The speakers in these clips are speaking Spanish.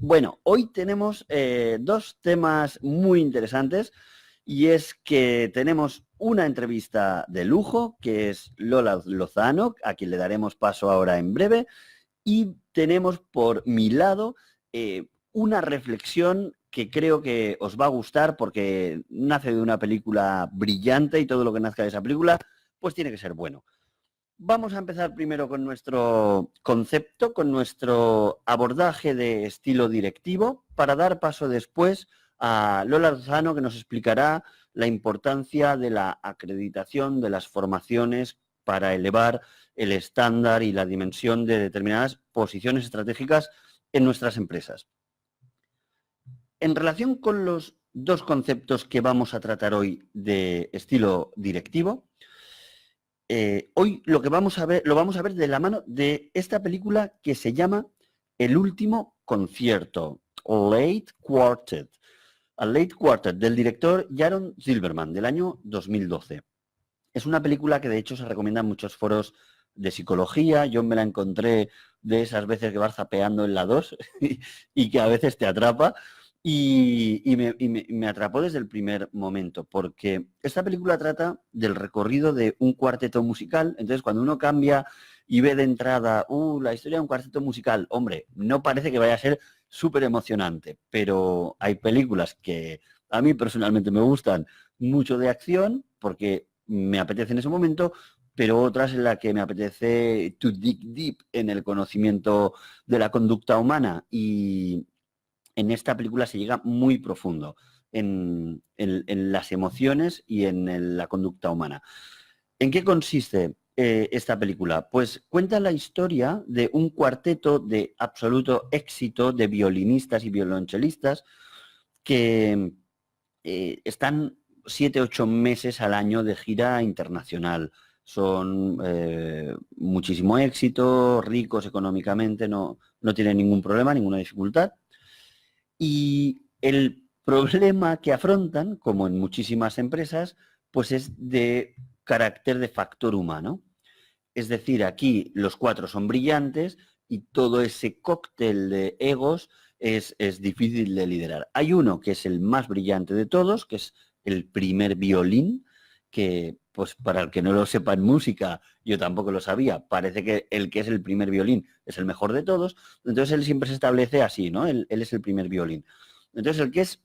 Bueno, hoy tenemos dos temas muy interesantes y es que tenemos una entrevista de lujo, que es Lola Lozano, a quien le daremos paso ahora en breve, y tenemos por mi lado una reflexión que creo que os va a gustar porque nace de una película brillante y todo lo que nazca de esa película pues tiene que ser bueno. Vamos a empezar primero con nuestro concepto, con nuestro abordaje de estilo directivo, para dar paso después a Lola Lozano, que nos explicará la importancia de la acreditación de las formaciones para elevar el estándar y la dimensión de determinadas posiciones estratégicas en nuestras empresas. En relación con los dos conceptos que vamos a tratar hoy de estilo directivo, hoy lo vamos a ver de la mano de esta película que se llama El último concierto, Late Quartet. A Late Quartet, del director Jaron Silverman, del año 2012. Es una película que de hecho se recomienda en muchos foros de psicología. Yo me la encontré de esas veces que vas zapeando en la 2 y que a veces te atrapa. Me atrapó desde el primer momento, porque esta película trata del recorrido de un cuarteto musical. Entonces, cuando uno cambia y ve de entrada, la historia de un cuarteto musical, hombre, no parece que vaya a ser súper emocionante, pero hay películas que a mí personalmente me gustan mucho de acción, porque me apetece en ese momento, pero otras en las que me apetece to dig deep en el conocimiento de la conducta humana, y en esta película se llega muy profundo en las emociones y en la conducta humana. ¿En qué consiste esta película? Pues cuenta la historia de un cuarteto de absoluto éxito de violinistas y violonchelistas que están 7, 8 meses al año de gira internacional. Son muchísimo éxito, ricos económicamente, no tienen ningún problema, ninguna dificultad. Y el problema que afrontan, como en muchísimas empresas, pues es de carácter de factor humano. Es decir, aquí los cuatro son brillantes y todo ese cóctel de egos es difícil de liderar. Hay uno que es el más brillante de todos, que es el primer violín, que pues para el que no lo sepa en música, yo tampoco lo sabía, parece que el que es el primer violín es el mejor de todos. Entonces él siempre se establece así, ¿no? Él es el primer violín. Entonces el que es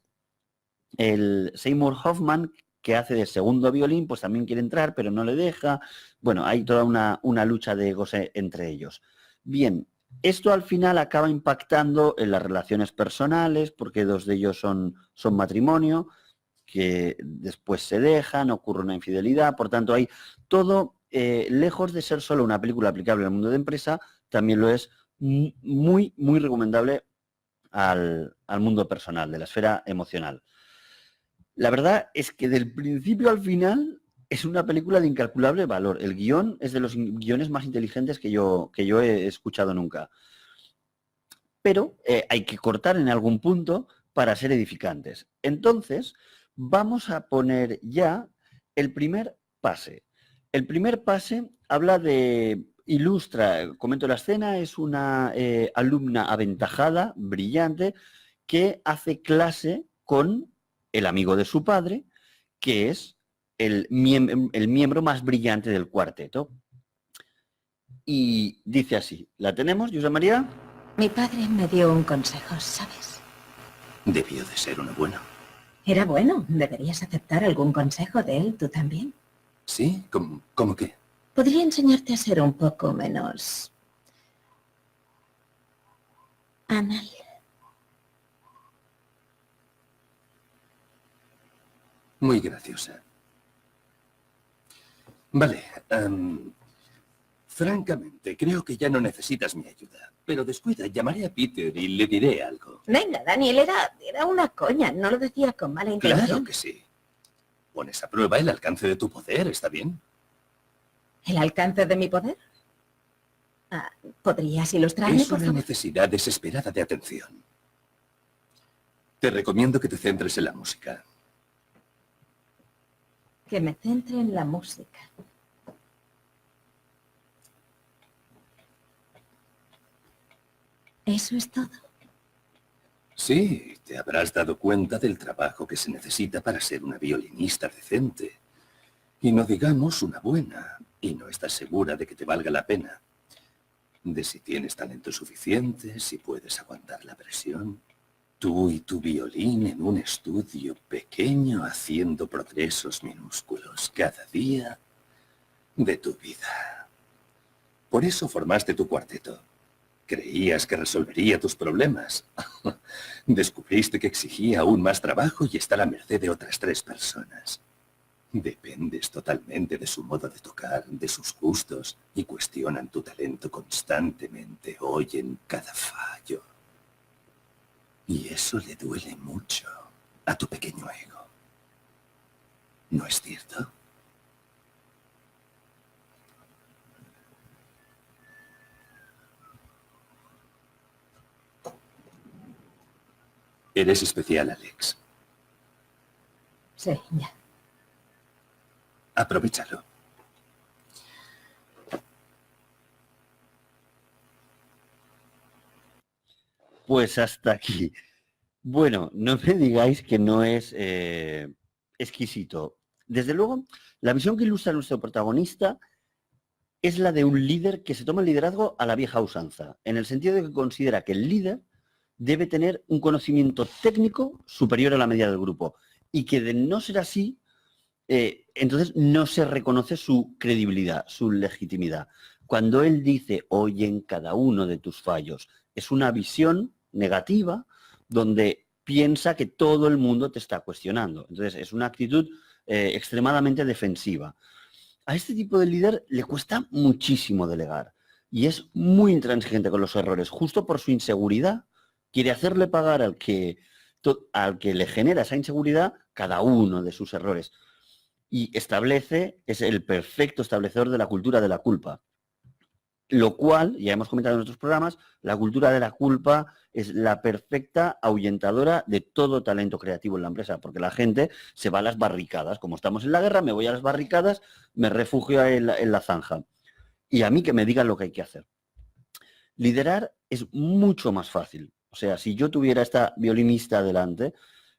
el Seymour Hoffman, que hace de segundo violín, pues también quiere entrar, pero no le deja. Bueno, hay toda una lucha de egos entre ellos. Bien, esto al final acaba impactando en las relaciones personales, porque dos de ellos son matrimonio, que después se dejan, ocurre una infidelidad. Por tanto, hay todo, lejos de ser solo una película aplicable al mundo de empresa, también lo es muy, muy recomendable al mundo personal, de la esfera emocional. La verdad es que del principio al final es una película de incalculable valor. El guión es de los guiones más inteligentes que yo he escuchado nunca. Pero hay que cortar en algún punto para ser edificantes. Entonces, vamos a poner ya el primer pase. El primer pase habla ilustra, comento la escena, es una alumna aventajada, brillante, que hace clase con el amigo de su padre, que es el miembro más brillante del cuarteto. Y dice así, ¿la tenemos, José María? Mi padre me dio un consejo, ¿sabes? Debió de ser uno bueno. Era bueno. Deberías aceptar algún consejo de él, tú también. ¿Sí? ¿Cómo qué? Podría enseñarte a ser un poco menos anal. Muy graciosa. Vale. Francamente, creo que ya no necesitas mi ayuda. Pero descuida, llamaré a Peter y le diré algo. Venga, Daniel, era una coña. No lo decía con mala intención. Claro que sí. Pones a prueba el alcance de tu poder, ¿está bien? ¿El alcance de mi poder? ¿Podrías ilustrarme, Es por una favor? necesidad desesperada de atención. Te recomiendo que te centres en la música. Que me centre en la música. ¿Eso es todo? Sí, te habrás dado cuenta del trabajo que se necesita para ser una violinista decente. Y no digamos una buena, y no estás segura de que te valga la pena. De si tienes talento suficiente, si puedes aguantar la presión. Tú y tu violín en un estudio pequeño haciendo progresos minúsculos cada día de tu vida. Por eso formaste tu cuarteto. Creías que resolvería tus problemas. Descubriste que exigía aún más trabajo y está a la merced de otras 3 personas. Dependes totalmente de su modo de tocar, de sus gustos, y cuestionan tu talento constantemente, oyen cada fallo. Y eso le duele mucho a tu pequeño ego. ¿No es cierto? Eres especial, Alex. Sí, ya. Aprovéchalo. Pues hasta aquí. Bueno, no me digáis que no es exquisito. Desde luego, la visión que ilustra nuestro protagonista es la de un líder que se toma el liderazgo a la vieja usanza, en el sentido de que considera que el líder debe tener un conocimiento técnico superior a la media del grupo y que de no ser así, entonces no se reconoce su credibilidad, su legitimidad. Cuando él dice, oye en cada uno de tus fallos, es una visión negativa donde piensa que todo el mundo te está cuestionando. Entonces es una actitud extremadamente defensiva. A este tipo de líder le cuesta muchísimo delegar y es muy intransigente con los errores, justo por su inseguridad. Quiere hacerle pagar al que le genera esa inseguridad cada uno de sus errores. Y es el perfecto establecedor de la cultura de la culpa. Lo cual, ya hemos comentado en otros programas, la cultura de la culpa es la perfecta ahuyentadora de todo talento creativo en la empresa, porque la gente se va a las barricadas. Como estamos en la guerra, me voy a las barricadas, me refugio en la zanja. Y a mí que me digan lo que hay que hacer. Liderar es mucho más fácil. O sea, si yo tuviera esta violinista delante,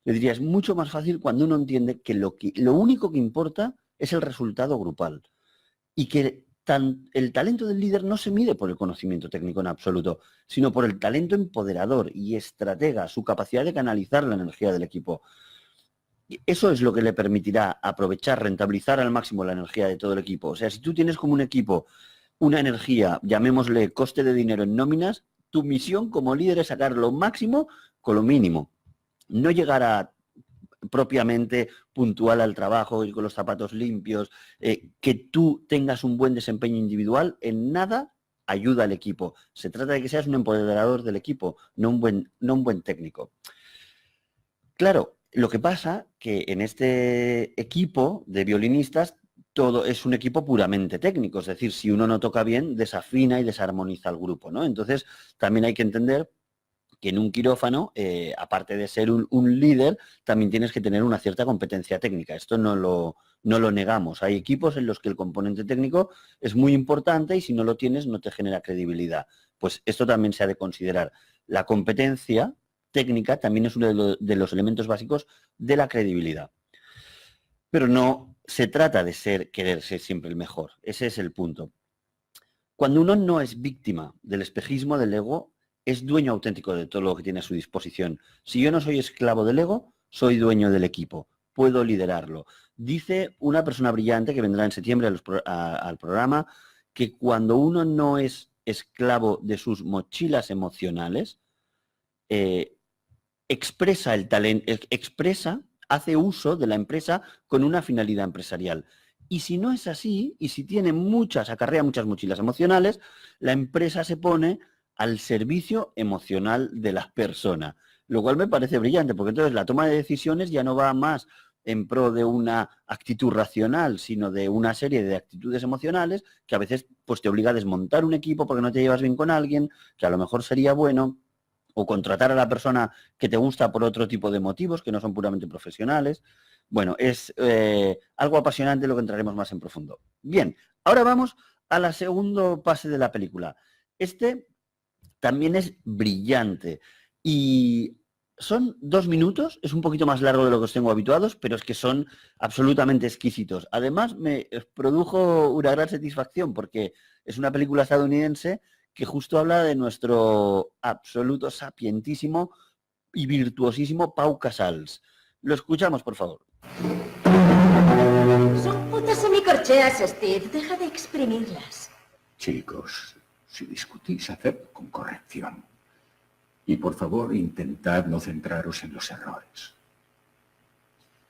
le diría, es mucho más fácil cuando uno entiende que lo único que importa es el resultado grupal. Y que el talento del líder no se mide por el conocimiento técnico en absoluto, sino por el talento empoderador y estratega, su capacidad de canalizar la energía del equipo. Y eso es lo que le permitirá aprovechar, rentabilizar al máximo la energía de todo el equipo. O sea, si tú tienes como un equipo una energía, llamémosle coste de dinero en nóminas, tu misión como líder es sacar lo máximo con lo mínimo. No llegar a propiamente puntual al trabajo, ir con los zapatos limpios, que tú tengas un buen desempeño individual, en nada ayuda al equipo. Se trata de que seas un empoderador del equipo, no un buen técnico. Claro, lo que pasa que en este equipo de violinistas todo es un equipo puramente técnico, es decir, si uno no toca bien, desafina y desarmoniza al grupo, ¿no? Entonces, también hay que entender que en un quirófano, aparte de ser un líder, también tienes que tener una cierta competencia técnica. Esto no lo negamos. Hay equipos en los que el componente técnico es muy importante y si no lo tienes no te genera credibilidad. Pues esto también se ha de considerar. La competencia técnica también es uno de los elementos básicos de la credibilidad. Pero no se trata de querer ser siempre el mejor. Ese es el punto. Cuando uno no es víctima del espejismo del ego, es dueño auténtico de todo lo que tiene a su disposición. Si yo no soy esclavo del ego, soy dueño del equipo, puedo liderarlo. Dice una persona brillante que vendrá en septiembre al programa que cuando uno no es esclavo de sus mochilas emocionales, expresa el talento, hace uso de la empresa con una finalidad empresarial. Y si no es así, y si tiene acarrea muchas mochilas emocionales, la empresa se pone al servicio emocional de la persona, lo cual me parece brillante, porque entonces la toma de decisiones ya no va más en pro de una actitud racional, sino de una serie de actitudes emocionales que a veces pues, te obliga a desmontar un equipo porque no te llevas bien con alguien, que a lo mejor sería bueno, o contratar a la persona que te gusta por otro tipo de motivos, que no son puramente profesionales. Bueno, es algo apasionante, lo que entraremos más en profundo. Bien, ahora vamos a la segunda fase de la película. Este también es brillante y Son 2 minutos, es un poquito más largo de lo que os tengo habituados, pero es que son absolutamente exquisitos. Además, me produjo una gran satisfacción porque es una película estadounidense que justo habla de nuestro absoluto sapientísimo y virtuosísimo Pau Casals. Lo escuchamos, por favor. Son putas semicorcheas, Steve. Deja de exprimirlas. Chicos, si discutís, hacedlo con corrección. Y por favor, intentad no centraros en los errores.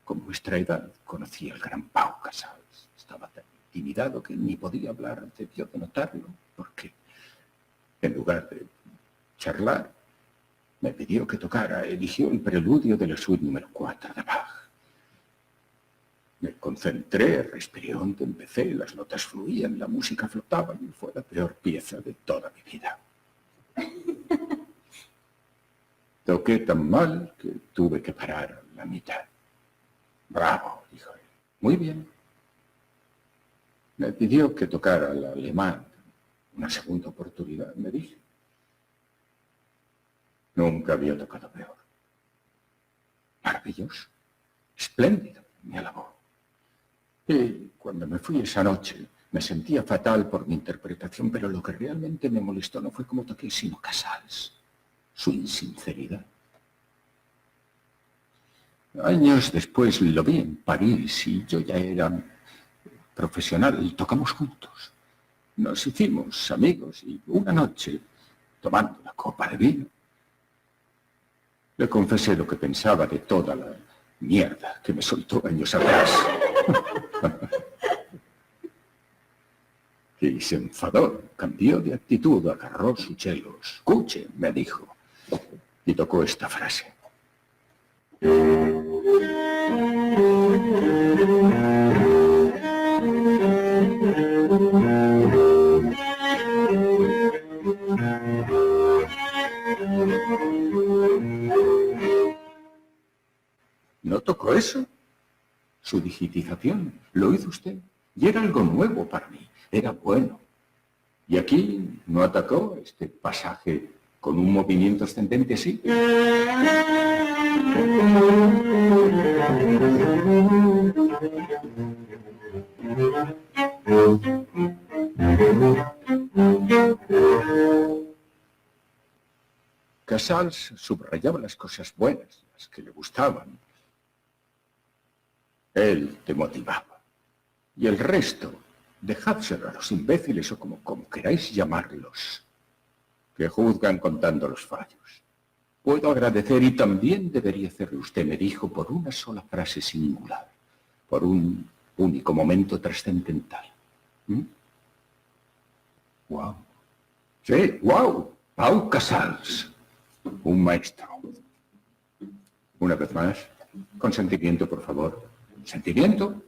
Con vuestra edad conocí al gran Pau Casals. Estaba tan intimidado que ni podía hablar, debió de notarlo, porque en lugar de charlar, me pidió que tocara, eligió el preludio de la suite número 4 de Bach. Me concentré, respiré hondo, empecé, las notas fluían, la música flotaba y fue la peor pieza de toda mi vida. Toqué tan mal que tuve que parar a la mitad. Bravo, dijo él. Muy bien. Me pidió que tocara el alemán. Una segunda oportunidad, me dije. Nunca había tocado peor. Maravilloso. Espléndido, me alabó. Y cuando me fui esa noche, me sentía fatal por mi interpretación, pero lo que realmente me molestó no fue cómo toqué, sino Casals. Su insinceridad. Años después lo vi en París y yo ya era profesional y tocamos juntos. Nos hicimos amigos y una noche, tomando una copa de vino, le confesé lo que pensaba de toda la mierda que me soltó años atrás. Y se enfadó, cambió de actitud, agarró su cello. Escuche, me dijo, y tocó esta frase. ¿No tocó eso? Su digitización, lo hizo usted, y era algo nuevo para mí, era bueno. Y aquí no atacó este pasaje con un movimiento ascendente así. Casals subrayaba las cosas buenas, las que le gustaban. Él te motivaba. Y el resto, dejádselo a los imbéciles o como queráis llamarlos, que juzgan contando los fallos. Puedo agradecer y también debería hacerlo usted, me dijo, por una sola frase singular, por un único momento trascendental. ¡Wow! Sí, wow. Pau Casals, un maestro. Una vez más, consentimiento, por favor. ¿Sentimiento?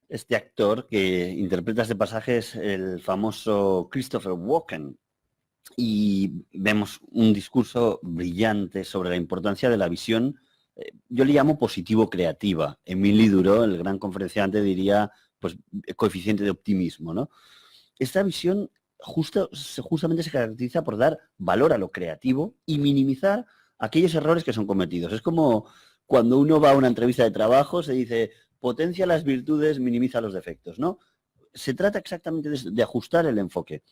Este actor que interpreta este pasaje es el famoso Christopher Walken. Y vemos un discurso brillante sobre la importancia de la visión, yo le llamo positivo-creativa. Émile Duro, el gran conferenciante, diría, pues, coeficiente de optimismo, ¿no? Esta visión justamente se caracteriza por dar valor a lo creativo y minimizar aquellos errores que son cometidos. Es como cuando uno va a una entrevista de trabajo, se dice, potencia las virtudes, minimiza los defectos, ¿no? Se trata exactamente de ajustar el enfoque.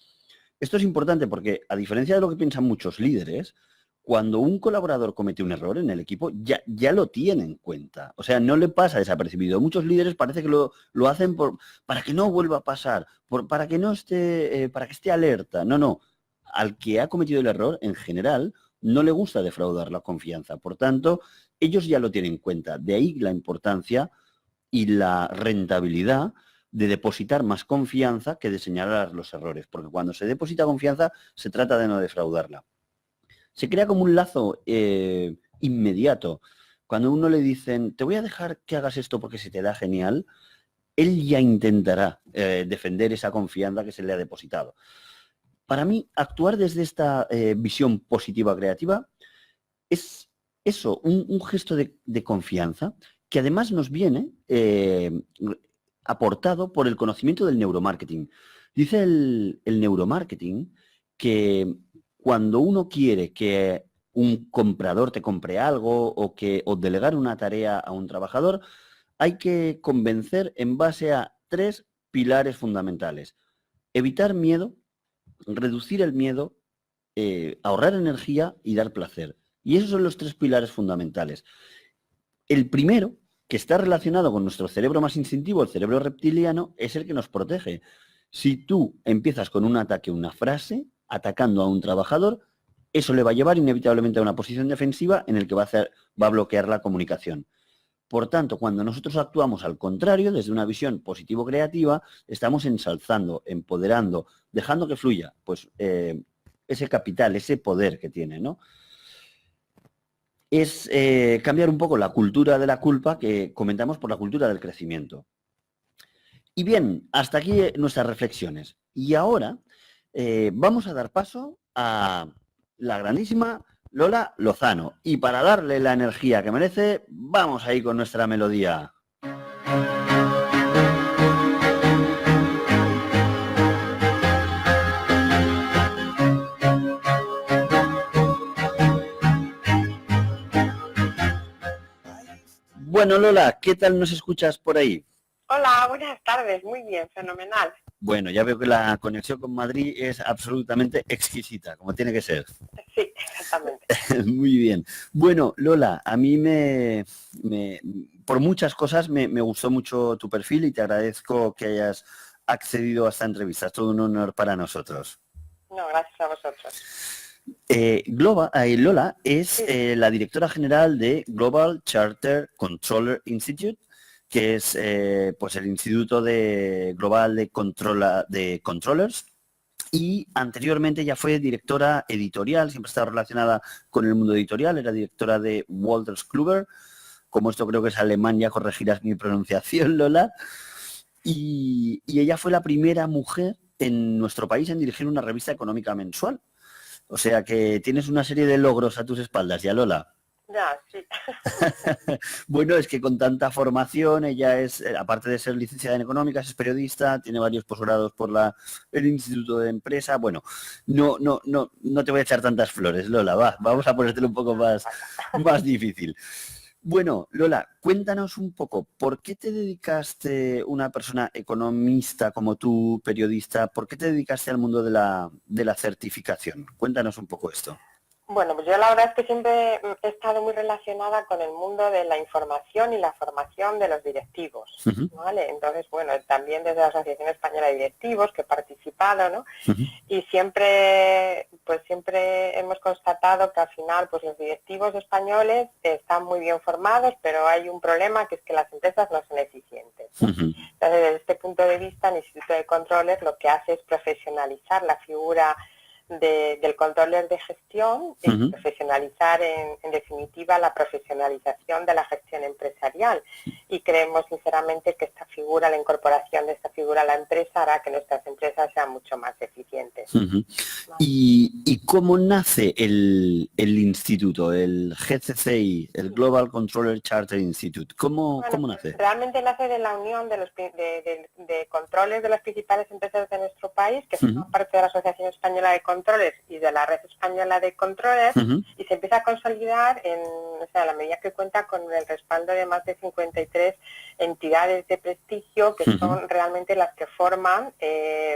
Esto es importante porque, a diferencia de lo que piensan muchos líderes, cuando un colaborador comete un error en el equipo, ya lo tiene en cuenta. O sea, no le pasa desapercibido. Muchos líderes parece que lo hacen para que no vuelva a pasar, para que esté alerta. No. Al que ha cometido el error, en general, no le gusta defraudar la confianza. Por tanto, ellos ya lo tienen en cuenta. De ahí la importancia y la rentabilidad de depositar más confianza que de señalar los errores, porque cuando se deposita confianza se trata de no defraudarla. Se crea como un lazo inmediato. Cuando a uno le dicen, te voy a dejar que hagas esto porque se te da genial, él ya intentará defender esa confianza que se le ha depositado. Para mí, actuar desde esta visión positiva creativa es eso, un gesto de confianza que además nos viene aportado por el conocimiento del neuromarketing. Dice el neuromarketing que cuando uno quiere que un comprador te compre algo o delegar una tarea a un trabajador, hay que convencer en base a 3 pilares fundamentales. Evitar miedo, reducir el miedo, ahorrar energía y dar placer. Y esos son los 3 pilares fundamentales. El primero, que está relacionado con nuestro cerebro más instintivo, el cerebro reptiliano, es el que nos protege. Si tú empiezas con un ataque, una frase, atacando a un trabajador, eso le va a llevar inevitablemente a una posición defensiva en el que va a bloquear la comunicación. Por tanto, cuando nosotros actuamos al contrario, desde una visión positivo-creativa, estamos ensalzando, empoderando, dejando que fluya, pues ese capital, ese poder que tiene, ¿no? Es cambiar un poco la cultura de la culpa que comentamos por la cultura del crecimiento. Y bien, hasta aquí nuestras reflexiones. Y ahora vamos a dar paso a la grandísima Lola Lozano. Y para darle la energía que merece, vamos a ir con nuestra melodía. Bueno, Lola, ¿qué tal nos escuchas por ahí? Hola, buenas tardes, muy bien, fenomenal. Bueno, ya veo que la conexión con Madrid es absolutamente exquisita, como tiene que ser. Sí, exactamente. Muy bien. Bueno, Lola, a mí por muchas cosas me gustó mucho tu perfil y te agradezco que hayas accedido a esta entrevista. Es todo un honor para nosotros. No, gracias a vosotros. Lola es la directora general de Global Charter Controller Institute, que es pues el Instituto Global de Controllers, y anteriormente ya fue directora editorial, siempre ha estado relacionada con el mundo editorial, era directora de Wolters Kluwer, como esto creo que es alemán, ya corregirás mi pronunciación, Lola, y ella fue la primera mujer en nuestro país en dirigir una revista económica mensual. O sea que tienes una serie de logros a tus espaldas ya, Lola. Ya, sí. Bueno, es que con tanta formación, ella es, aparte de ser licenciada en económicas, es periodista, tiene varios posgrados por el Instituto de Empresa. Bueno, no te voy a echar tantas flores, Lola, vamos a ponértelo un poco más difícil. Bueno, Lola, cuéntanos un poco, ¿por qué te dedicaste, una persona economista como tú, periodista, por qué te dedicaste al mundo de la certificación? Cuéntanos un poco esto. Bueno, pues yo la verdad es que siempre he estado muy relacionada con el mundo de la información y la formación de los directivos, ¿vale? Entonces, bueno, también desde la Asociación Española de Directivos, que he participado, ¿no? Y siempre hemos constatado que al final, pues los directivos españoles están muy bien formados, pero hay un problema, que es que las empresas no son eficientes, ¿no? Entonces, desde este punto de vista, el Instituto de Controles lo que hace es profesionalizar la figura del controller de gestión y profesionalizar en definitiva la profesionalización de la gestión empresarial, y creemos sinceramente que esta figura, la incorporación de esta figura a la empresa, hará que nuestras empresas sean mucho más eficientes. ¿Vale? ¿Y cómo nace el instituto, el GCCI, el Global Controller Charter Institute? ¿Cómo nace? Realmente nace de la unión de controles de las principales empresas de nuestro país, que forman parte de la Asociación Española de Controles y de la Red Española de Controles, y se empieza a consolidar a la medida que cuenta con el respaldo de más de 53 entidades de prestigio, que son realmente las que forman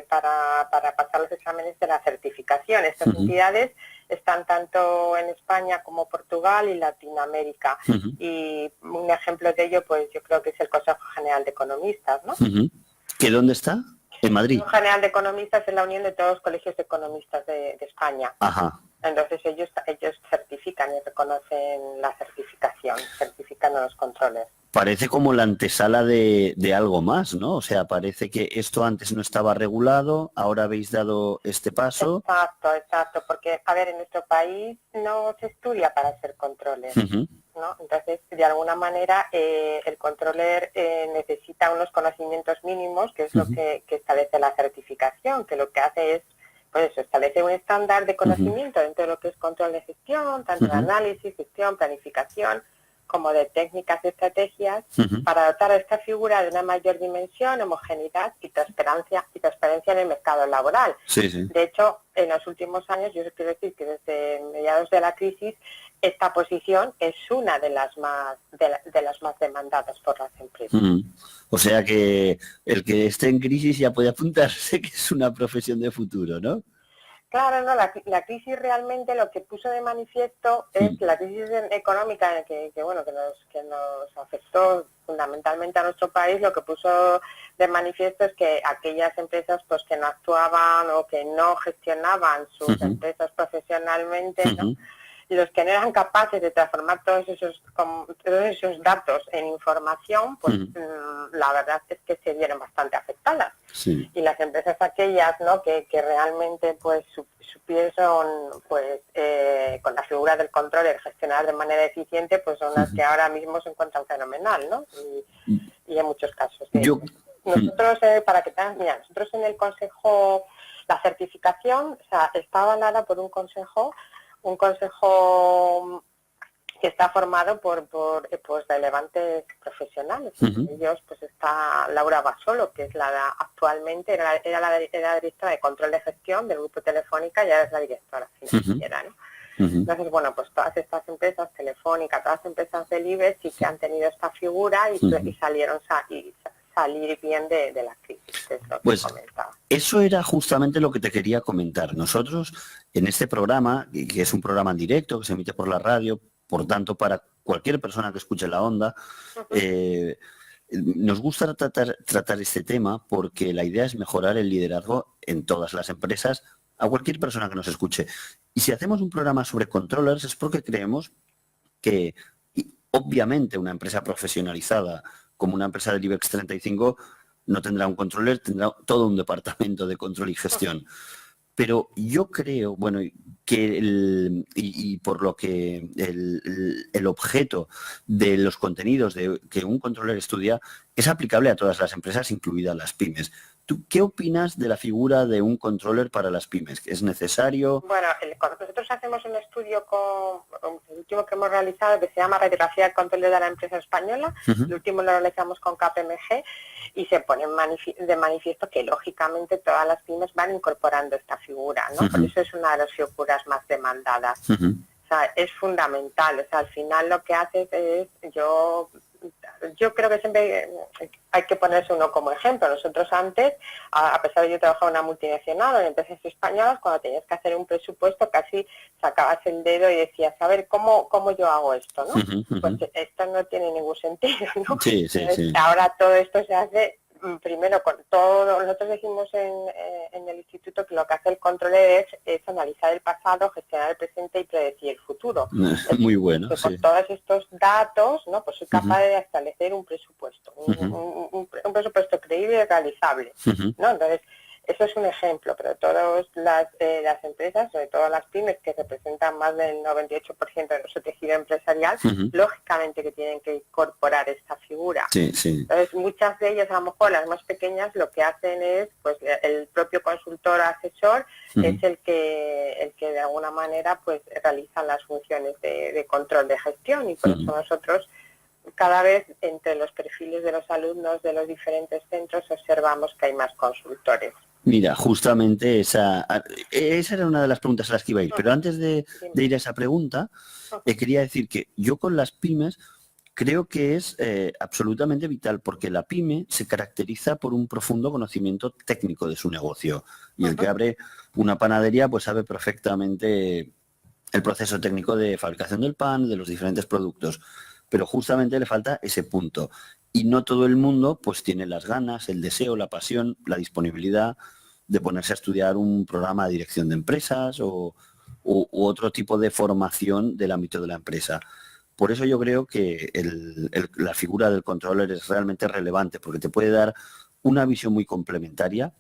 para pasar los exámenes de la certificación. Estas entidades están tanto en España como Portugal y Latinoamérica. Y un ejemplo de ello, pues yo creo que es el Consejo General de Economistas, ¿no? ¿Que dónde está? En Madrid. El Consejo General de Economistas es la unión de todos los colegios de economistas de España. Ajá. Entonces ellos certifican y reconocen la certificación, certifican a los controles. Parece como la antesala de algo más, ¿no? O sea, parece que esto antes no estaba regulado, ahora habéis dado este paso. Exacto, porque, a ver, en nuestro país no se estudia para ser controles, ¿no? Entonces, de alguna manera, el controller necesita unos conocimientos mínimos, que es lo que establece la certificación, que lo que hace es, pues eso, establece un estándar de conocimiento dentro de lo que es control de gestión, tanto de análisis, gestión, planificación, como de técnicas y estrategias para dotar a esta figura de una mayor dimensión, homogeneidad y transparencia en el mercado laboral. Sí, sí. De hecho, en los últimos años, yo quiero decir que desde mediados de la crisis, esta posición es una de las más demandadas por las empresas. O sea que el que esté en crisis ya puede apuntarse que es una profesión de futuro, ¿no? Claro, no, la crisis realmente lo que puso de manifiesto es la crisis económica que nos afectó fundamentalmente a nuestro país. Lo que puso de manifiesto es que aquellas empresas pues que no actuaban o que no gestionaban sus empresas profesionalmente, ¿no? Los que no eran capaces de transformar todos esos datos en información, pues la verdad es que se vieron bastante afectadas. Sí. Y las empresas aquellas, ¿no?, que realmente pues supieron pues con la figura del control y gestionar de manera eficiente, pues son las que ahora mismo se encuentran fenomenal, ¿no? Y en muchos casos. Nosotros, para que tengan, mira, nosotros en el consejo, la certificación, o sea, está avalada por un consejo que está formado por relevantes profesionales. Entre ellos pues está Laura Basolo, que es actualmente era la directora de control de gestión del Grupo Telefónica y ahora es la directora financiera, ¿no? Entonces, bueno, pues todas estas empresas, Telefónica, todas las empresas del IBEX sí que han tenido esta figura y salieron salir bien de la crisis, es lo que pues comentaba. Eso era justamente lo que te quería comentar. Nosotros, en este programa, que es un programa en directo, que se emite por la radio, por tanto, para cualquier persona que escuche La Onda, nos gusta tratar este tema porque la idea es mejorar el liderazgo en todas las empresas, a cualquier persona que nos escuche. Y si hacemos un programa sobre controllers es porque creemos que, obviamente, una empresa profesionalizada como una empresa del IBEX 35 no tendrá un controller, tendrá todo un departamento de control y gestión. Pero yo creo, bueno, que por lo que el objeto de los contenidos que un controller estudia es aplicable a todas las empresas, incluidas las pymes. ¿Tú qué opinas de la figura de un controller para las pymes? ¿Es necesario? Bueno, nosotros hacemos un estudio el último que hemos realizado, que se llama Radiografía del Controller de la Empresa Española. El último lo realizamos con KPMG y se pone de manifiesto que, lógicamente, todas las pymes van incorporando esta figura, ¿no? Por eso es una de las figuras más demandadas. O sea, es fundamental. O sea, al final lo que haces es, yo creo que siempre hay que ponerse uno como ejemplo. Nosotros antes, a pesar de que yo trabajaba en una multinacional o en empresas españolas, cuando tenías que hacer un presupuesto casi sacabas el dedo y decías, a ver, ¿cómo yo hago esto? ¿No? Pues esto no tiene ningún sentido, ¿no? Sí. Ahora todo esto se hace primero con todo. Nosotros decimos en el instituto que lo que hace el controller es analizar el pasado, gestionar el presente y predecir el futuro. Muy bueno. Que con todos estos datos, ¿no? Pues soy capaz de establecer un presupuesto, un presupuesto creíble y realizable, ¿no? Entonces, eso es un ejemplo, pero todas las empresas, sobre todo las pymes, que representan más del 98% de nuestro tejido empresarial, lógicamente que tienen que incorporar esta figura. Entonces, muchas de ellas, a lo mejor las más pequeñas, lo que hacen es, pues el propio consultor asesor es el que de alguna manera pues realiza las funciones de control de gestión, y por eso nosotros cada vez entre los perfiles de los alumnos de los diferentes centros observamos que hay más consultores. Mira, justamente esa era una de las preguntas a las que iba a ir, pero antes de ir a esa pregunta, quería decir que yo con las pymes creo que es absolutamente vital, porque la pyme se caracteriza por un profundo conocimiento técnico de su negocio, y el que abre una panadería pues sabe perfectamente el proceso técnico de fabricación del pan, de los diferentes productos, pero justamente le falta ese punto. Y no todo el mundo pues tiene las ganas, el deseo, la pasión, la disponibilidad de ponerse a estudiar un programa de dirección de empresas u otro tipo de formación del ámbito de la empresa. Por eso yo creo que la figura del controller es realmente relevante, porque te puede dar una visión muy complementaria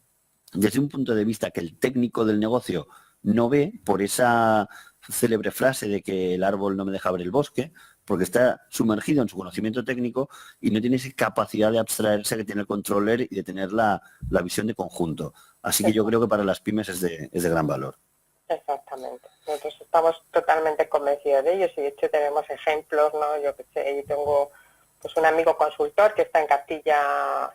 desde un punto de vista que el técnico del negocio no ve, por esa célebre frase de que el árbol no me deja ver el bosque, porque está sumergido en su conocimiento técnico y no tiene esa capacidad de abstraerse que tiene el controller y de tener la visión de conjunto. Así que yo creo que para las pymes es de gran valor. Exactamente. Nosotros estamos totalmente convencidos de ellos y de hecho tenemos ejemplos, ¿no? Yo que sé, yo tengo pues un amigo consultor que está en Castilla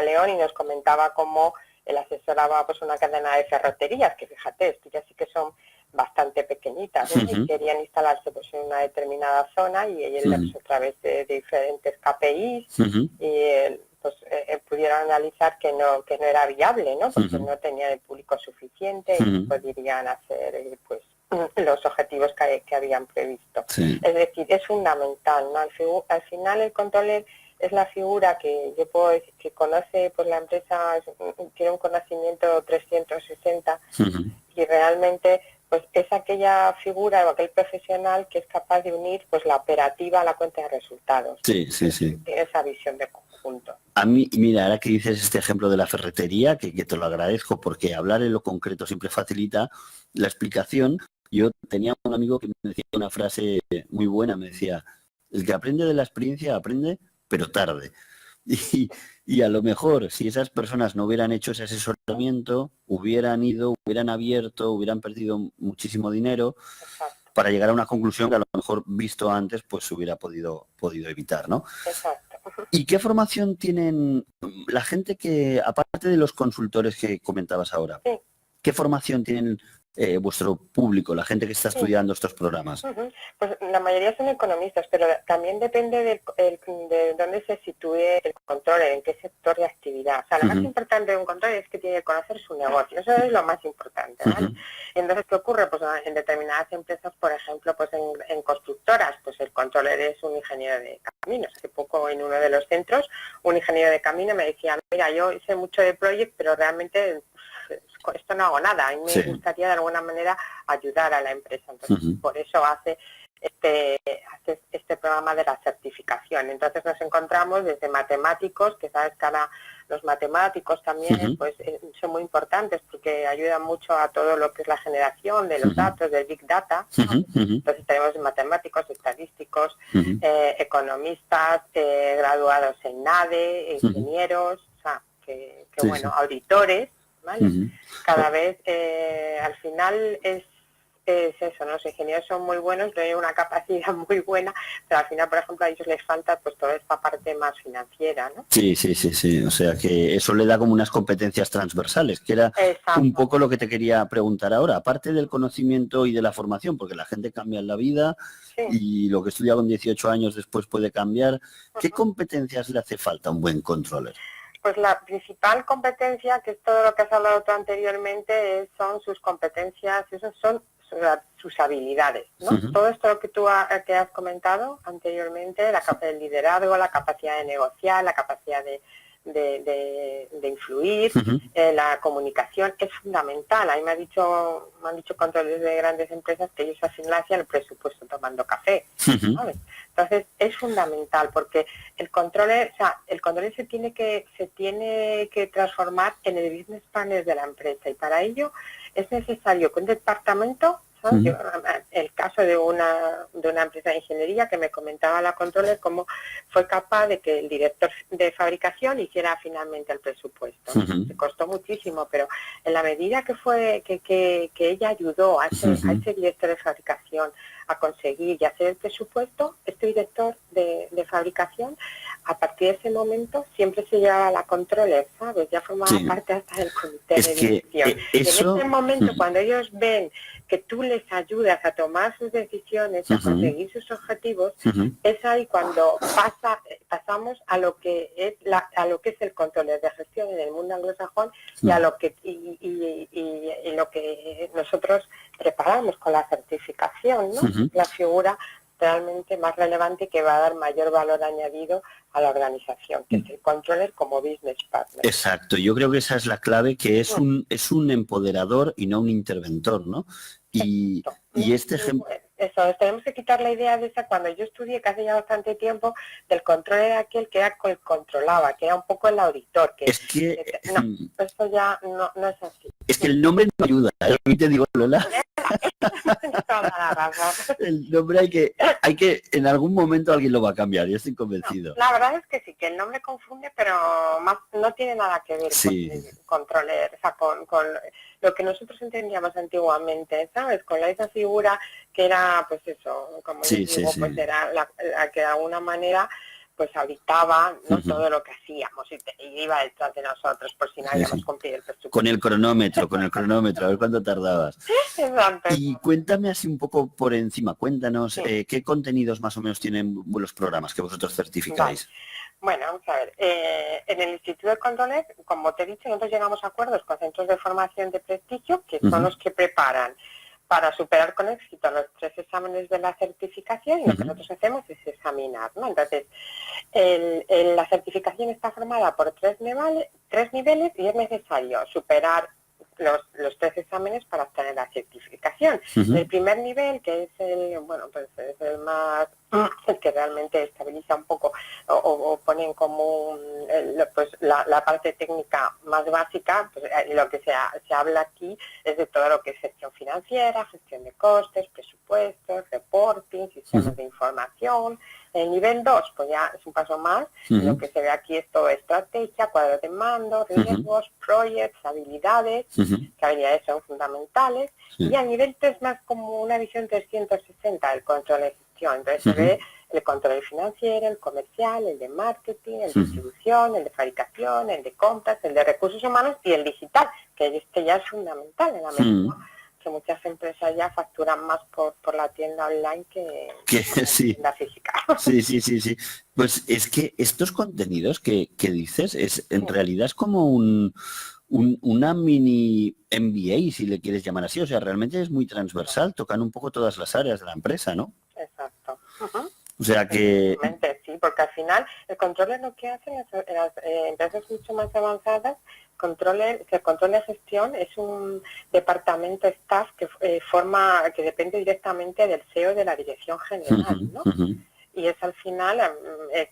y León y nos comentaba cómo él asesoraba pues una cadena de ferreterías, que fíjate, esto ya sí que son bastante pequeñitas, ¿no? Y querían instalarse pues en una determinada zona y ellos a través de diferentes KPIs y pues pudieron analizar que no era viable, ¿no? Porque no tenían el público suficiente y podrían hacer pues los objetivos que habían previsto. Sí. Es decir, es fundamental, ¿no? Al final el controller es la figura que yo puedo decir que conoce pues la empresa, tiene un conocimiento 360 y realmente pues es aquella figura o aquel profesional que es capaz de unir pues la operativa a la cuenta de resultados. Sí. Tiene esa visión de conjunto. A mí, mira, ahora que dices este ejemplo de la ferretería, que te lo agradezco porque hablar en lo concreto siempre facilita la explicación. Yo tenía un amigo que me decía una frase muy buena, me decía, el que aprende de la experiencia aprende, pero tarde. Y a lo mejor, si esas personas no hubieran hecho ese asesoramiento, hubieran abierto, hubieran perdido muchísimo dinero. Exacto. Para llegar a una conclusión que a lo mejor visto antes pues se hubiera podido evitar, ¿no? Exacto. ¿Y qué formación tienen la gente que, aparte de los consultores que comentabas ahora, Sí. qué formación tienen vuestro público, la gente que está estudiando estos programas? Pues la mayoría son economistas, pero también depende de dónde se sitúe el controller, en qué sector de actividad. O sea, lo más importante de un controller es que tiene que conocer su negocio, eso es lo más importante, ¿vale? Entonces, ¿qué ocurre? Pues en determinadas empresas, por ejemplo, pues en constructoras, pues el controller es un ingeniero de caminos. Hace poco en uno de los centros, un ingeniero de camino me decía, mira, yo sé mucho de Project, pero realmente esto no hago nada y me gustaría de alguna manera ayudar a la empresa. Entonces, por eso hace este programa de la certificación. Entonces nos encontramos desde matemáticos, que sabes que ahora los matemáticos también pues son muy importantes porque ayudan mucho a todo lo que es la generación de los datos, del Big Data. Entonces tenemos matemáticos, estadísticos, economistas, graduados en NADE, ingenieros, o sea, que bueno, auditores, ¿vale? Cada vez al final es eso, ¿no? Los ingenieros son muy buenos, tienen una capacidad muy buena, pero al final, por ejemplo, a ellos les falta pues toda esta parte más financiera, ¿no? Sí. O sea que eso le da como unas competencias transversales, que era un poco lo que te quería preguntar ahora, aparte del conocimiento y de la formación, porque la gente cambia en la vida y lo que estudia con 18 años después puede cambiar. ¿Qué competencias le hace falta a un buen controller? Pues la principal competencia, que es todo lo que has hablado tú anteriormente, son sus competencias, esas son sus habilidades, ¿no? Todo esto que tú que has comentado anteriormente, el liderazgo, la capacidad de negociar, la capacidad de influir, la comunicación es fundamental. A mí me han dicho controles de grandes empresas que ellos al final hacían el presupuesto tomando café, ¿sabes? Entonces es fundamental porque el controller se tiene que transformar en el business partner de la empresa y para ello es necesario que un departamento, ¿sabes? El caso de una empresa de ingeniería que me comentaba la controller cómo fue capaz de que el director de fabricación hiciera finalmente el presupuesto. Se costó muchísimo, pero en la medida que ella ayudó a ese director de fabricación a conseguir y hacer el presupuesto, este director de fabricación, a partir de ese momento, siempre se llevaba la controller, ¿sabes? Ya formaba parte hasta del comité de dirección. En ese momento, cuando ellos ven que tú les ayudas a tomar sus decisiones, a conseguir sus objetivos, es ahí cuando pasamos a lo que es el controller de gestión en el mundo anglosajón y a lo que lo que nosotros preparamos con la certificación, ¿no? La figura realmente más relevante que va a dar mayor valor añadido a la organización, que es el controller como business partner. Exacto, yo creo que esa es la clave, que es un empoderador y no un interventor, ¿no? Y este ejemplo... Eso, tenemos que quitar la idea de esa, cuando yo estudié, que hace ya bastante tiempo, del controller aquel que era el controlaba, que era un poco el auditor. No, eso ya no es así. Es que el nombre no ayuda, ¿eh? Te digo, Lola. El nombre hay que, en algún momento alguien lo va a cambiar, yo estoy convencido. La verdad es que sí, que el nombre confunde, pero no tiene nada que ver con el controller, o sea, lo que nosotros entendíamos antiguamente, ¿sabes? Con esa figura que era, pues eso, como Sí, yo digo, sí, pues sí. era la que de alguna manera pues auditaba, ¿no? Ujú. Todo lo que hacíamos y iba detrás de nosotros por si no Sí, habíamos sí. cumplido el Con presupuesto. el cronómetro, a ver cuánto tardabas. Exacto. Y cuéntame así un poco por encima, cuéntanos Sí. qué contenidos más o menos tienen los programas que vosotros Vale. certificáis. Bueno, vamos a ver. En el Instituto de Controles, como te he dicho, nosotros llegamos a acuerdos con centros de formación de prestigio, que son los que preparan para superar con éxito los 3 exámenes de la certificación, y lo que nosotros hacemos es examinar, ¿no? Entonces, la certificación está formada por 3 niveles y es necesario superar los 3 exámenes para obtener la certificación. El primer nivel, que es pues es el más, el que realmente estabiliza un poco o pone en común pues la parte técnica más básica, pues lo que se habla aquí es de todo lo que es gestión financiera, gestión de costes, presupuestos, reporting, sistemas de información. El nivel 2, pues ya es un paso más, lo que se ve aquí es todo estrategia, cuadro de mando, riesgos, proyectos, habilidades, que habilidades son fundamentales, y al nivel 3 más como una visión 360 del control de gestión. Entonces se ve el control financiero, el comercial, el de marketing, el de distribución, el de fabricación, el de compras, el de recursos humanos y el digital, que este ya es fundamental en la medida que muchas empresas ya facturan más por la tienda online que sí. la física. Sí. Pues es que estos contenidos que dices, en realidad es como una mini MBA, si le quieres llamar así. O sea, realmente es muy transversal, tocan un poco todas las áreas de la empresa, ¿no? Exacto. O sea que... Sí, porque al final el control lo que hacen en las empresas mucho más avanzadas, el control de gestión es un departamento staff que que depende directamente del CEO de la dirección general, ¿no? Y es al final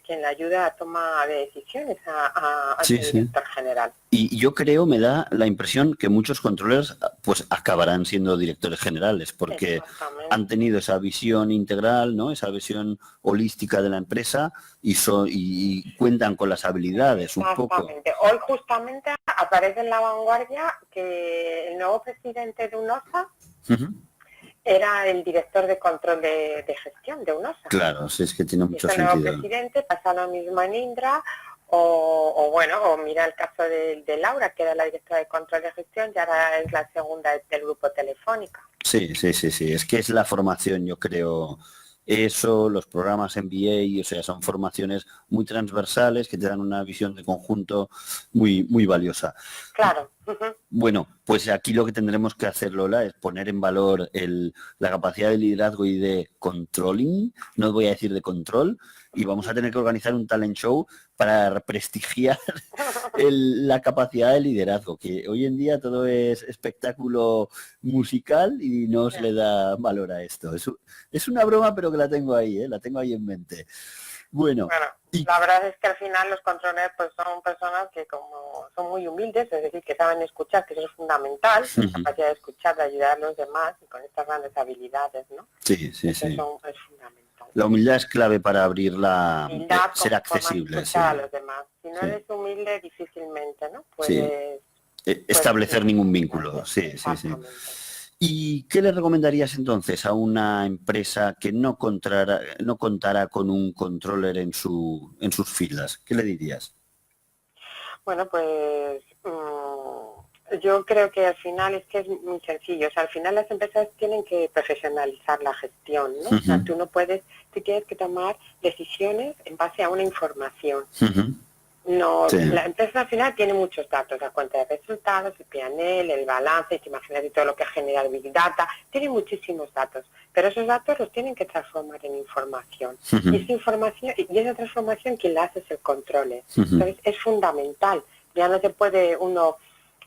quien le ayuda a tomar decisiones al director general. Y yo creo, me da la impresión que muchos controllers pues acabarán siendo directores generales porque han tenido esa visión integral, ¿no? Esa visión holística de la empresa y cuentan con las habilidades un poco. Hoy justamente aparece en La Vanguardia que el nuevo presidente de UNOSA era el director de control de gestión de UNOSA. Claro, sí, es que tiene mucho sentido. El nuevo presidente pasa lo mismo en Indra, o mira el caso de Laura, que era la directora de control de gestión, y ahora es la segunda del grupo Telefónica. Sí, es que es la formación, yo creo, eso, los programas MBA, o sea, son formaciones muy transversales que te dan una visión de conjunto muy, muy valiosa. Claro. Bueno, pues aquí lo que tendremos que hacer, Lola, es poner en valor la capacidad de liderazgo y de controlling, no voy a decir de control, y vamos a tener que organizar un talent show para prestigiar la capacidad de liderazgo, que hoy en día todo es espectáculo musical y no se le da valor a esto. Es una broma, pero que la tengo ahí, la tengo ahí en mente. Bueno, la verdad es que al final los controles pues son personas que como son muy humildes, es decir, que saben escuchar, que eso es fundamental, la capacidad de escuchar, de ayudar a los demás y con estas grandes habilidades, ¿no? Sí. Eso es fundamental. La humildad es clave para abrirla, ser accesible. A los demás. Si no eres humilde, difícilmente, ¿no? Puedes establecer ningún vínculo. Sí. ¿Y qué le recomendarías entonces a una empresa que no contara con un controller en sus filas? ¿Qué le dirías? Bueno, pues yo creo que al final es que es muy sencillo. O sea, al final las empresas tienen que profesionalizar la gestión, ¿no? O sea, tú tienes que tomar decisiones en base a una información. La empresa al final tiene muchos datos, la cuenta de resultados, el P&L, el balance, te imaginas y todo lo que genera el Big Data, tiene muchísimos datos, pero esos datos los tienen que transformar en información. Y esa información, y esa transformación quien la hace es el control. Entonces es fundamental, ya no se puede uno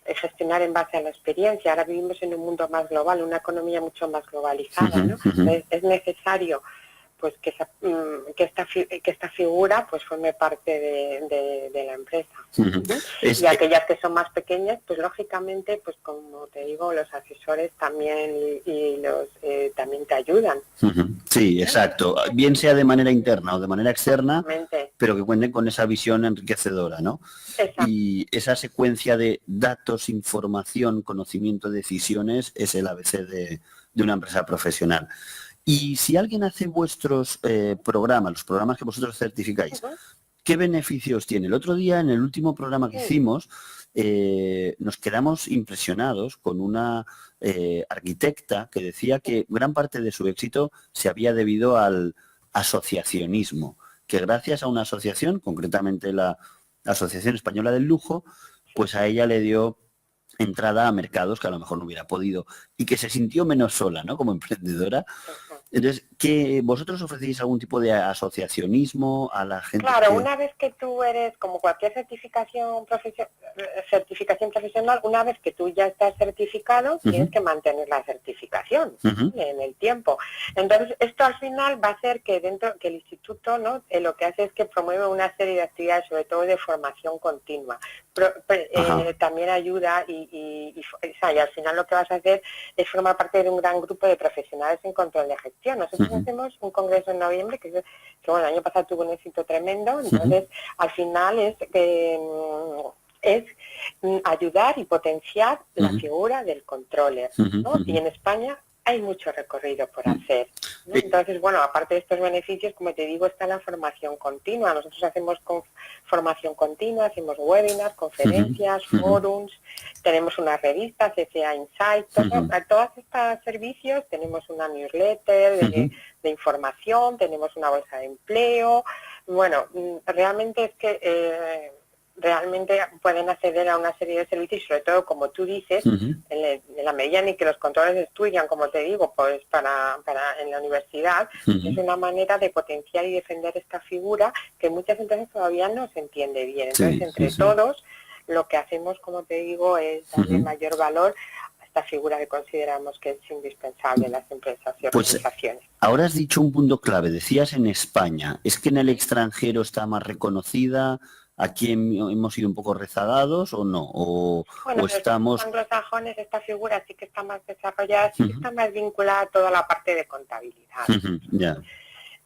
gestionar en base a la experiencia, ahora vivimos en un mundo más global, una economía mucho más globalizada, ¿no? Entonces es necesario pues que esta figura pues forme parte de la empresa. Y aquellas que son más pequeñas, pues lógicamente, pues como te digo, los asesores también y los también te ayudan. Sí, exacto. Bien sea de manera interna o de manera externa, Exactamente. pero que cuenten con esa visión enriquecedora, ¿no? Exacto. Y esa secuencia de datos, información, conocimiento, decisiones es el ABC de una empresa profesional. Y si alguien hace vuestros programas, los programas que vosotros certificáis, ¿qué beneficios tiene? El otro día, en el último programa que hicimos, nos quedamos impresionados con una arquitecta que decía que gran parte de su éxito se había debido al asociacionismo, que gracias a una asociación, concretamente la Asociación Española del Lujo, pues a ella le dio entrada a mercados que a lo mejor no hubiera podido y que se sintió menos sola, ¿no? Como emprendedora. Entonces, ¿que vosotros ofrecéis algún tipo de asociacionismo a la gente? Claro, una vez que tú eres, como cualquier certificación profesional, una vez que tú ya estás certificado, tienes que mantener la certificación en el tiempo. Entonces, esto al final va a hacer que que el instituto, ¿no? Lo que hace es que promueve una serie de actividades, sobre todo de formación continua. También ayuda y al final lo que vas a hacer es formar parte de un gran grupo de profesionales en control de gestión. Nosotros hacemos un congreso en noviembre que bueno, el año pasado tuvo un éxito tremendo, entonces al final es ayudar y potenciar la figura del controller, ¿no? Y en España hay mucho recorrido por hacer, ¿no? Entonces, bueno, aparte de estos beneficios, como te digo, está la formación continua. Nosotros hacemos formación continua, hacemos webinars, conferencias, forums, tenemos una revista, CCA Insight, todos estos servicios, tenemos una newsletter de información, tenemos una bolsa de empleo. Bueno, realmente es que realmente pueden acceder a una serie de servicios y sobre todo, como tú dices, en la medida en que los controles estudian, como te digo, pues para en la universidad, es una manera de potenciar y defender esta figura que muchas empresas todavía no se entiende bien. Entonces, entre todos, lo que hacemos, como te digo, es darle mayor valor a esta figura que consideramos que es indispensable en las empresas y organizaciones. Pues, ahora has dicho un punto clave, decías en España, ¿es que en el extranjero está más reconocida? ¿Aquí hemos sido un poco rezagados o no? Bueno, ¿o estamos...? los anglosajones esta figura sí que está más desarrollada, sí que está más vinculada a toda la parte de contabilidad.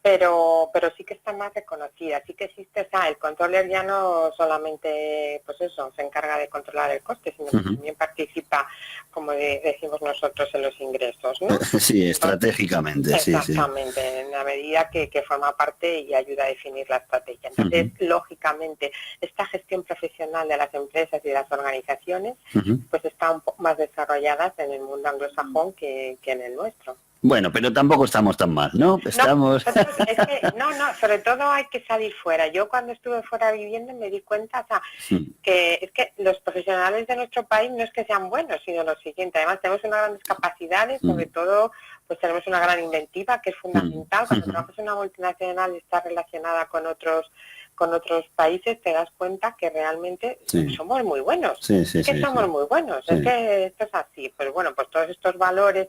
Pero sí que está más reconocida, sí que existe, o sea, el controller ya no solamente, pues eso, se encarga de controlar el coste, sino que también participa, como decimos nosotros, en los ingresos, ¿no? Sí, estratégicamente, exactamente, en la medida que forma parte y ayuda a definir la estrategia. Entonces, lógicamente, esta gestión profesional de las empresas y de las organizaciones, pues está un poco más desarrolladas en el mundo anglosajón que en el nuestro. Bueno, pero tampoco estamos tan mal, ¿no? Estamos... No, es que, sobre todo hay que salir fuera. Yo cuando estuve fuera viviendo me di cuenta, o sea, que es que los profesionales de nuestro país no es que sean buenos, sino lo siguiente. Además tenemos unas grandes capacidades, sobre todo pues tenemos una gran inventiva que es fundamental. Cuando trabajas en una multinacional y estás relacionada con otros países, te das cuenta que realmente somos muy buenos. Somos muy buenos. Es que esto es así. Pues bueno, pues todos estos valores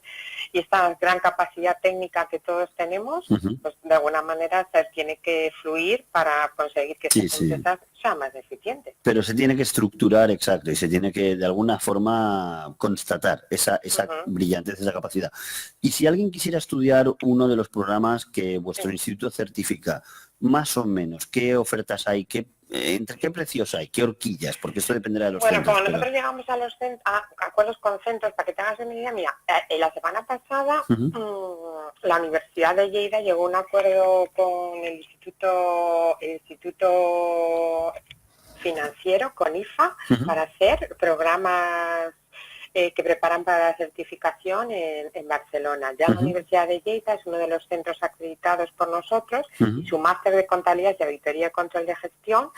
y esta gran capacidad técnica que todos tenemos, pues de alguna manera se tiene que fluir para conseguir que estas empresas sean más eficientes. Pero se tiene que estructurar, exacto, y se tiene que de alguna forma constatar esa brillantez, esa capacidad. Y si alguien quisiera estudiar uno de los programas que vuestro instituto certifica, más o menos, ¿qué ofertas hay? ¿Entre qué precios hay? ¿Qué horquillas? Porque esto dependerá de los centros. Bueno, como nosotros llegamos a acuerdos con centros, para que tengas una idea, mira, la semana pasada la Universidad de Lleida llegó a un acuerdo con el Instituto Financiero, con IFA, para hacer programas que preparan para la certificación en Barcelona. Ya la Universidad de Lleida es uno de los centros acreditados por nosotros y su máster de contabilidad y auditoría y control de gestión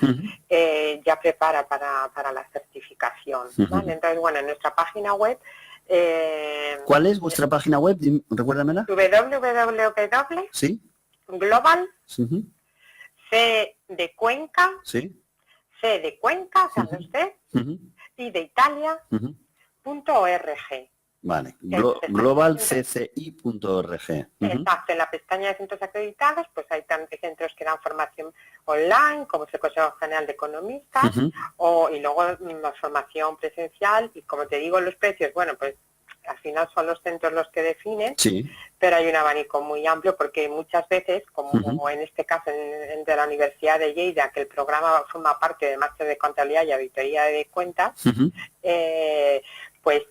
ya prepara para la certificación. ¿Vale? Entonces, bueno, en nuestra página web... ¿Cuál es vuestra página web? Recuérdamela. www. ¿Sí? Global. C de Cuenca. Sí. C de Cuenca, ¿sabe usted? Y de Italia. .org. Vale, globalcci.org. Exacto, en la pestaña de centros acreditados, pues hay tantos centros que dan formación online, como es el Consejo General de Economistas, y luego formación presencial, y como te digo, los precios, bueno, pues al final son los centros los que definen, Sí. pero hay un abanico muy amplio porque muchas veces, como en este caso de la Universidad de Lleida, que el programa forma parte del máster de contabilidad y auditoría de cuentas, pues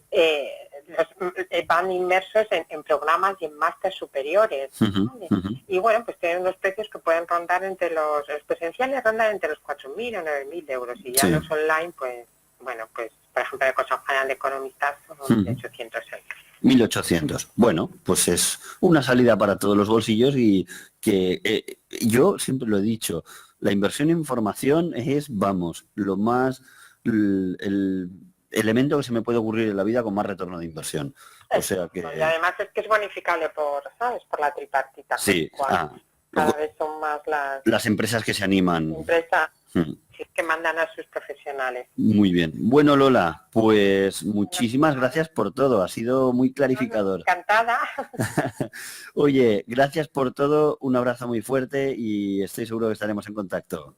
van inmersos en programas y en máster superiores, ¿vale? Y bueno, pues tienen unos precios que pueden rondar entre los presenciales rondan entre los 4.000 o 9.000 euros, y ya los online, pues bueno, pues por ejemplo el Consejo General de Economistas son 1.800 euros. 1.800. Bueno, pues es una salida para todos los bolsillos y que yo siempre lo he dicho, la inversión en formación es, vamos, lo más, el elemento que se me puede ocurrir en la vida con más retorno de inversión. O sea que... Y además es que es bonificable ¿sabes? Por la tripartita. Sí, cada vez son más las empresas que se animan. Empresas que mandan a sus profesionales. Muy bien. Bueno, Lola, pues muchísimas gracias por todo. Ha sido muy clarificador. Encantada. Oye, gracias por todo. Un abrazo muy fuerte y estoy seguro que estaremos en contacto.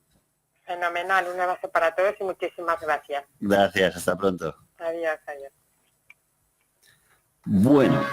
Fenomenal. Un abrazo para todos y muchísimas gracias. Gracias. Hasta pronto. Adiós, adiós. Bueno.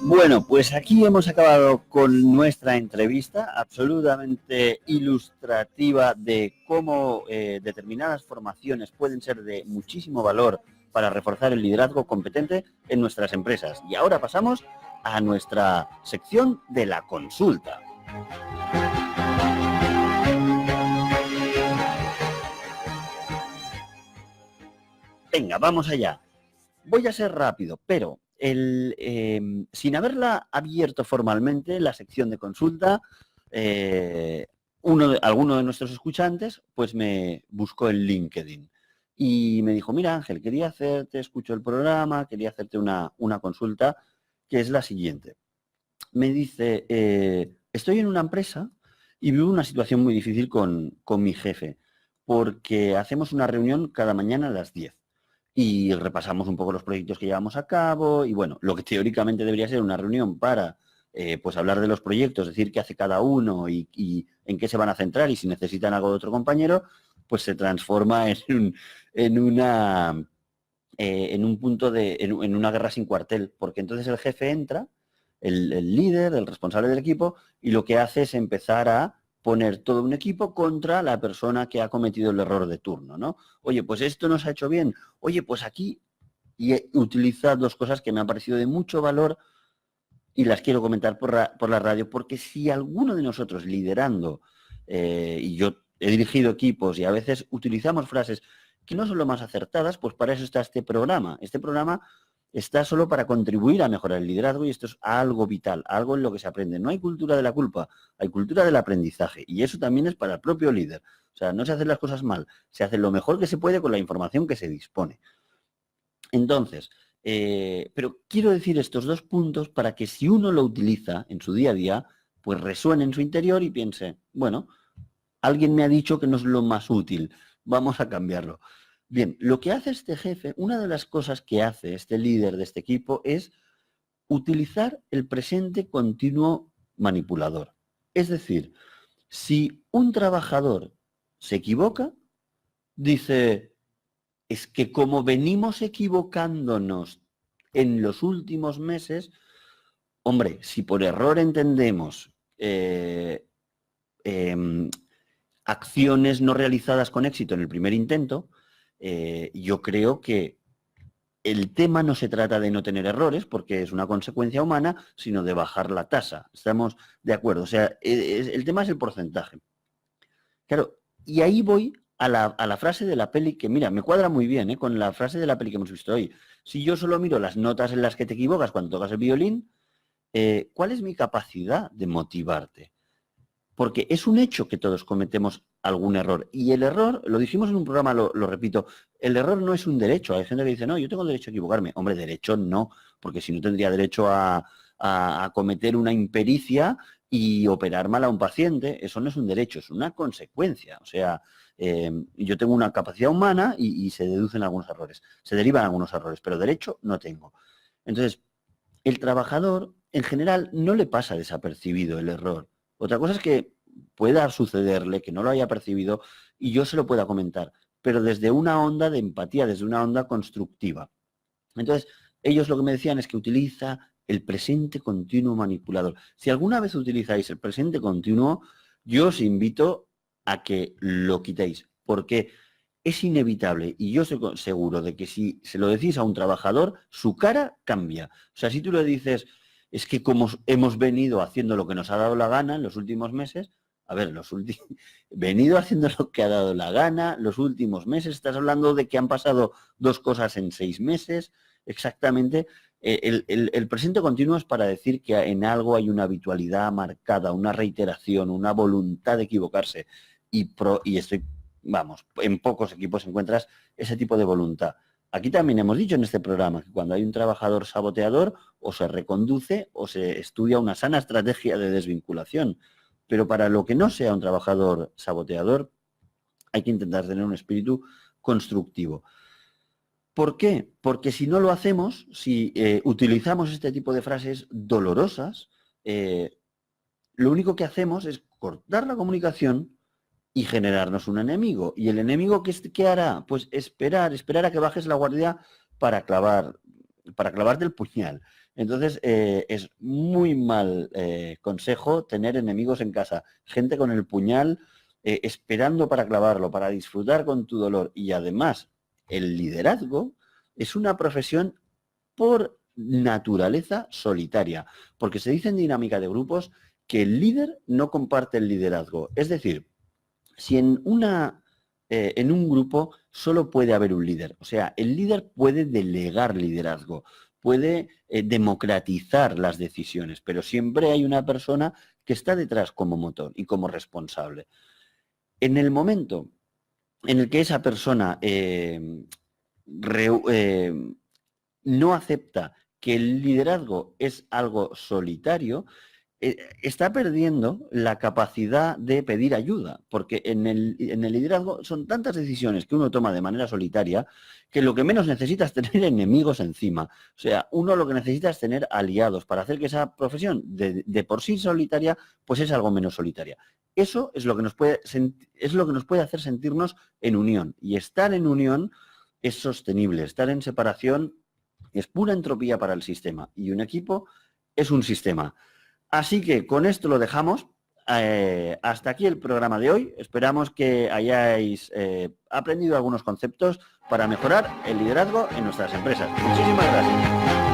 Bueno, pues aquí hemos acabado con nuestra entrevista absolutamente ilustrativa de cómo determinadas formaciones pueden ser de muchísimo valor para reforzar el liderazgo competente en nuestras empresas. Y ahora pasamos a nuestra sección de la consulta. Venga, vamos allá. Voy a ser rápido, pero sin haberla abierto formalmente, la sección de consulta, alguno de nuestros escuchantes pues me buscó en LinkedIn y me dijo, mira Ángel, escucho el programa, quería hacerte una consulta que es la siguiente. Me dice, estoy en una empresa y vivo una situación muy difícil con mi jefe porque hacemos una reunión cada mañana a las 10. Y repasamos un poco los proyectos que llevamos a cabo y bueno, lo que teóricamente debería ser una reunión para pues hablar de los proyectos, decir qué hace cada uno y en qué se van a centrar y si necesitan algo de otro compañero, pues se transforma en una guerra sin cuartel, porque entonces el jefe entra, el líder, el responsable del equipo, y lo que hace es empezar a poner todo un equipo contra la persona que ha cometido el error de turno, ¿no? Oye, pues esto nos ha hecho bien. Oye, pues aquí, y utiliza dos cosas que me han parecido de mucho valor y las quiero comentar por la radio, porque si alguno de nosotros liderando, y yo he dirigido equipos y a veces utilizamos frases que no son lo más acertadas, pues para eso está este programa. Este programa está solo para contribuir a mejorar el liderazgo y esto es algo vital, algo en lo que se aprende. No hay cultura de la culpa, hay cultura del aprendizaje y eso también es para el propio líder. O sea, no se hacen las cosas mal, se hace lo mejor que se puede con la información que se dispone. Entonces, pero quiero decir estos dos puntos para que si uno lo utiliza en su día a día, pues resuene en su interior y piense, bueno, alguien me ha dicho que no es lo más útil, vamos a cambiarlo. Bien, lo que hace este jefe, una de las cosas que hace este líder de este equipo es utilizar el presente continuo manipulador. Es decir, si un trabajador se equivoca, dice, es que como venimos equivocándonos en los últimos meses, hombre, si por error entendemos acciones no realizadas con éxito en el primer intento, yo creo que el tema no se trata de no tener errores, porque es una consecuencia humana, sino de bajar la tasa. Estamos de acuerdo. O sea, el tema es el porcentaje. Claro, y ahí voy a la frase de la peli que, mira, me cuadra muy bien con la frase de la peli que hemos visto hoy. Si yo solo miro las notas en las que te equivocas cuando tocas el violín, ¿cuál es mi capacidad de motivarte? Porque es un hecho que todos cometemos algún error. Y el error, lo dijimos en un programa, lo repito, el error no es un derecho. Hay gente que dice, no, yo tengo derecho a equivocarme. Hombre, derecho no, porque si no tendría derecho a cometer una impericia y operar mal a un paciente. Eso no es un derecho, es una consecuencia. O sea, yo tengo una capacidad humana y se deducen algunos errores, se derivan algunos errores, pero derecho no tengo. Entonces, el trabajador, en general, no le pasa desapercibido el error. Otra cosa es que pueda sucederle, que no lo haya percibido y yo se lo pueda comentar, pero desde una onda de empatía, desde una onda constructiva. Entonces, ellos lo que me decían es que utiliza el presente continuo manipulador. Si alguna vez utilizáis el presente continuo, yo os invito a que lo quitéis, porque es inevitable y yo estoy seguro de que si se lo decís a un trabajador, su cara cambia. O sea, si tú le dices, es que como hemos venido haciendo lo que nos ha dado la gana en los últimos meses, a ver, venido haciendo lo que ha dado la gana los últimos meses, estás hablando de que han pasado 2 cosas en 6 meses, exactamente. El presente continuo es para decir que en algo hay una habitualidad marcada, una reiteración, una voluntad de equivocarse y estoy... Vamos, en pocos equipos encuentras ese tipo de voluntad. Aquí también hemos dicho en este programa que cuando hay un trabajador saboteador o se reconduce o se estudia una sana estrategia de desvinculación. Pero para lo que no sea un trabajador saboteador hay que intentar tener un espíritu constructivo. ¿Por qué? Porque si no lo hacemos, si utilizamos este tipo de frases dolorosas, lo único que hacemos es cortar la comunicación y generarnos un enemigo. ¿Y el enemigo qué hará? Pues esperar a que bajes la guardia para clavarte el puñal. Entonces, es muy mal consejo tener enemigos en casa. Gente con el puñal esperando para clavarlo, para disfrutar con tu dolor. Y además, el liderazgo es una profesión por naturaleza solitaria. Porque se dice en dinámica de grupos que el líder no comparte el liderazgo. Es decir, si en un grupo solo puede haber un líder, o sea, el líder puede delegar liderazgo, puede democratizar las decisiones, pero siempre hay una persona que está detrás como motor y como responsable. En el momento en el que esa persona no acepta que el liderazgo es algo solitario, está perdiendo la capacidad de pedir ayuda, porque en el liderazgo son tantas decisiones que uno toma de manera solitaria que lo que menos necesita es tener enemigos encima. O sea, uno lo que necesita es tener aliados para hacer que esa profesión de por sí solitaria, pues es algo menos solitaria. Eso es lo que nos puede hacer sentirnos en unión. Y estar en unión es sostenible. Estar en separación es pura entropía para el sistema. Y un equipo es un sistema. Así que con esto lo dejamos. Hasta aquí el programa de hoy. Esperamos que hayáis aprendido algunos conceptos para mejorar el liderazgo en nuestras empresas. Muchísimas gracias.